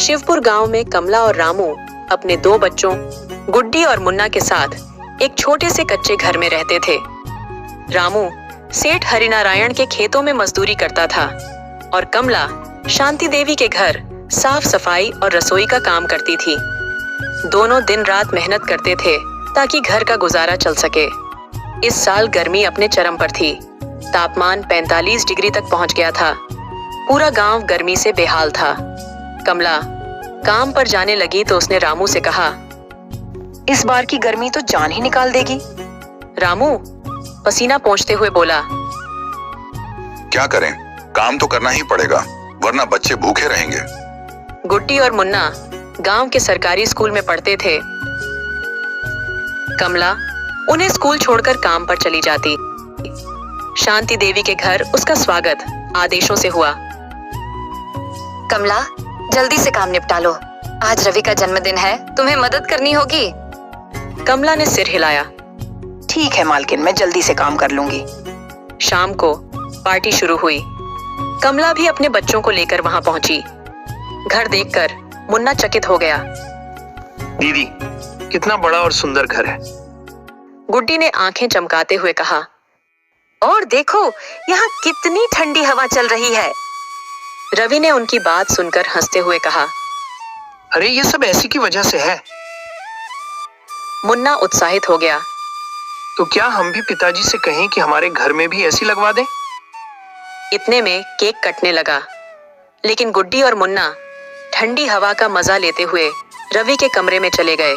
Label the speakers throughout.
Speaker 1: शिवपुर गांव में कमला और रामू अपने दो बच्चों गुड्डी और मुन्ना के साथ एक छोटे से कच्चे घर में रहते थे। रामू सेठ हरिनारायण के खेतों में मजदूरी करता था और कमला शांति देवी के घर साफ सफाई और रसोई का काम करती थी। दोनों दिन रात मेहनत करते थे ताकि घर का गुजारा चल सके। इस साल गर्मी अपने चरम पर थी। तापमान 45 डिग्री तक पहुंच गया था। पूरा गांव गर्मी से बेहाल था। कमला काम पर जाने लगी तो उसने रामू से कहा,
Speaker 2: इस बार की गर्मी तो जान ही निकाल देगी।
Speaker 1: रामू पसीना पोंछते हुए बोला,
Speaker 3: क्या करें, काम तो करना ही पड़ेगा वरना बच्चे भूखे रहेंगे।
Speaker 1: गुड्डी और मुन्ना गांव के सरकारी स्कूल में पढ़ते थे। कमला उन्हें स्कूल छोड़कर काम पर चली जाती। शांति देवी के घर उसका स्वागत आदेशों से हुआ।
Speaker 4: कमला जल्दी से काम निपटा लो, आज रवि का जन्मदिन है, तुम्हें मदद करनी होगी।
Speaker 1: कमला ने सिर हिलाया।
Speaker 2: ठीक है मालकिन, मैं जल्दी से काम कर लूंगी।
Speaker 1: शाम को पार्टी शुरू हुई। कमला भी अपने बच्चों को लेकर वहां पहुंची। घर देखकर मुन्ना चकित हो गया।
Speaker 5: दीदी, कितना बड़ा और सुंदर घर है।
Speaker 1: गुड्डी ने आंखें चमकाते हुए कहा,
Speaker 4: और देखो यहाँ कितनी ठंडी हवा चल रही है।
Speaker 1: रवि ने उनकी बात सुनकर हंसते हुए कहा,
Speaker 5: अरे ये सब ऐसी की वजह से है।
Speaker 1: मुन्ना उत्साहित हो गया।
Speaker 5: तो क्या हम भी पिताजी से कहें कि हमारे घर में भी ऐसी लगवा दें?
Speaker 1: इतने में केक कटने लगा, लेकिन गुड्डी और मुन्ना ठंडी हवा का मजा लेते हुए रवि के कमरे में चले गए।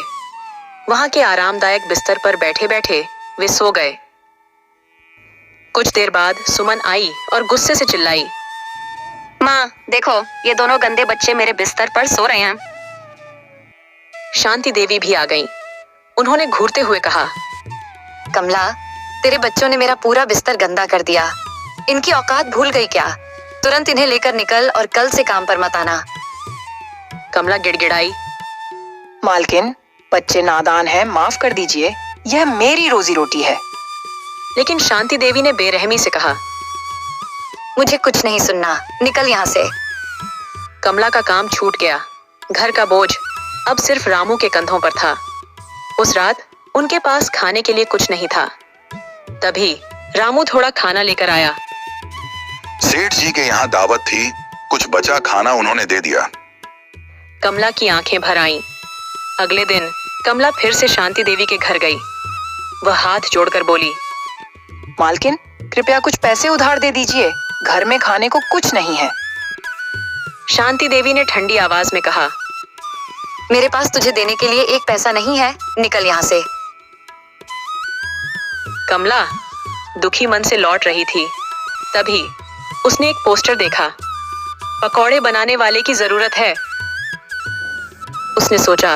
Speaker 1: वहां के आरामदायक बिस्तर पर बैठे बैठे वे सो गए। कुछ देर बाद सुमन आई और गुस्से से चिल्लाई,
Speaker 4: माँ देखो, ये दोनों गंदे बच्चे मेरे बिस्तर पर सो रहे हैं।
Speaker 1: शांति देवी भी आ गईं। उन्होंने घूरते हुए कहा,
Speaker 4: कमला, तेरे बच्चों ने मेरा पूरा बिस्तर गंदा कर दिया। इनकी औकात भूल गई क्या? तुरंत इन्हें लेकर निकल और कल से काम पर मत आना।
Speaker 1: कमला गिड़गिड़ाई,
Speaker 2: मालकिन बच्चे नादान हैं, माफ कर दीजिए, यह मेरी रोजी रोटी है।
Speaker 1: लेकिन शांति देवी ने बेरहमी से कहा,
Speaker 4: मुझे कुछ नहीं सुनना, निकल यहाँ से।
Speaker 1: कमला का काम छूट गया। घर का बोझ अब सिर्फ रामू के कंधों पर था। उस रात उनके पास खाने के लिए कुछ नहीं था। तभी रामू थोड़ा खाना लेकर आया।
Speaker 3: सेठ जी के यहाँ दावत थी, कुछ बचा खाना उन्होंने दे दिया।
Speaker 1: कमला की आंखें भर आईं। अगले दिन कमला फिर से शांति देवी के घर गई। वह हाथ जोड़कर बोली,
Speaker 2: मालकिन कृपया कुछ पैसे उधार दे दीजिए, घर में खाने को कुछ नहीं है।
Speaker 1: शांति देवी ने ठंडी आवाज में कहा,
Speaker 4: मेरे पास तुझे देने के लिए एक पैसा नहीं है, निकल यहाँ से।
Speaker 1: कमला दुखी मन से लौट रही थी। तभी उसने एक पोस्टर देखा, पकौड़े बनाने वाले की जरूरत है। उसने सोचा,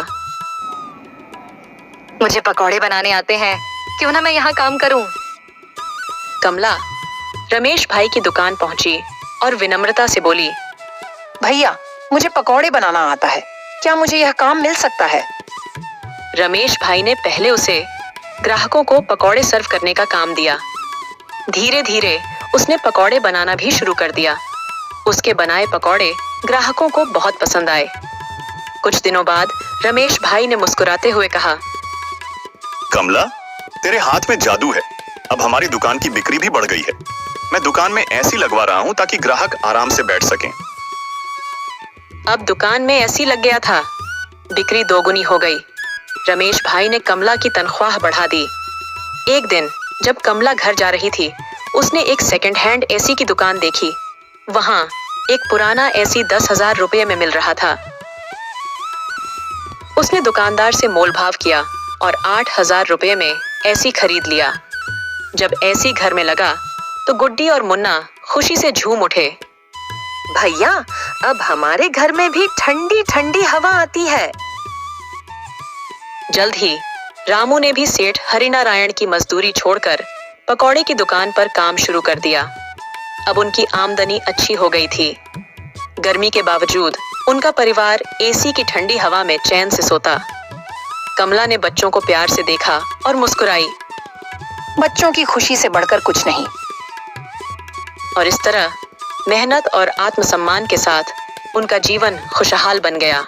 Speaker 4: मुझे पकौड़े बनाने आते हैं, क्यों ना मैं यहाँ काम करूं।
Speaker 1: कमला रमेश भाई की दुकान पहुंची और विनम्रता से बोली,
Speaker 2: भैया मुझे पकौड़े बनाना आता है, क्या मुझे यह काम मिल सकता है?
Speaker 1: रमेश भाई ने पहले उसे ग्राहकों को पकौड़े सर्व करने का काम दिया। धीरे धीरे उसने पकौड़े बनाना भी शुरू कर दिया। उसके बनाए पकौड़े ग्राहकों को बहुत पसंद आए। कुछ दिनों बाद रमेश भाई ने मुस्कुराते हुए कहा,
Speaker 6: कमला, तेरे हाथ में जादू है, अब हमारी दुकान की बिक्री भी बढ़ गई है। मैं दुकान में ऐसी लगवा रहा हूँ ताकि ग्राहक आराम से बैठ सकें।
Speaker 1: अब दुकान में ऐसी लग गया था, बिक्री दोगुनी हो गई। रमेश भाई ने कमला की तनख्वाह बढ़ा दी। एक दिन जब कमला घर जा रही थी, उसने एक सेकंड हैंड एसी की दुकान देखी। वहां एक पुराना एसी 10,000 रुपये में मिल रहा था। उसने दुकानदार से मोलभाव किया और 8,000 रुपये में एसी खरीद लिया। जब एसी घर में लगा तो गुड्डी और मुन्ना खुशी से झूम उठे।
Speaker 4: भैया, अब हमारे घर में भी ठंडी ठंडी हवा आती है।
Speaker 1: जल्द ही रामू ने भी सेठ हरिनारायण की मजदूरी छोड़कर पकौड़े की दुकान पर काम शुरू कर दिया। अब उनकी आमदनी अच्छी हो गई थी। गर्मी के बावजूद उनका परिवार एसी की ठंडी हवा में चैन से सोता। कमला ने बच्चों को प्यार से देखा और मुस्कुराई।
Speaker 2: बच्चों की खुशी से बढ़कर कुछ नहीं।
Speaker 1: और इस तरह मेहनत और आत्मसम्मान के साथ उनका जीवन खुशहाल बन गया।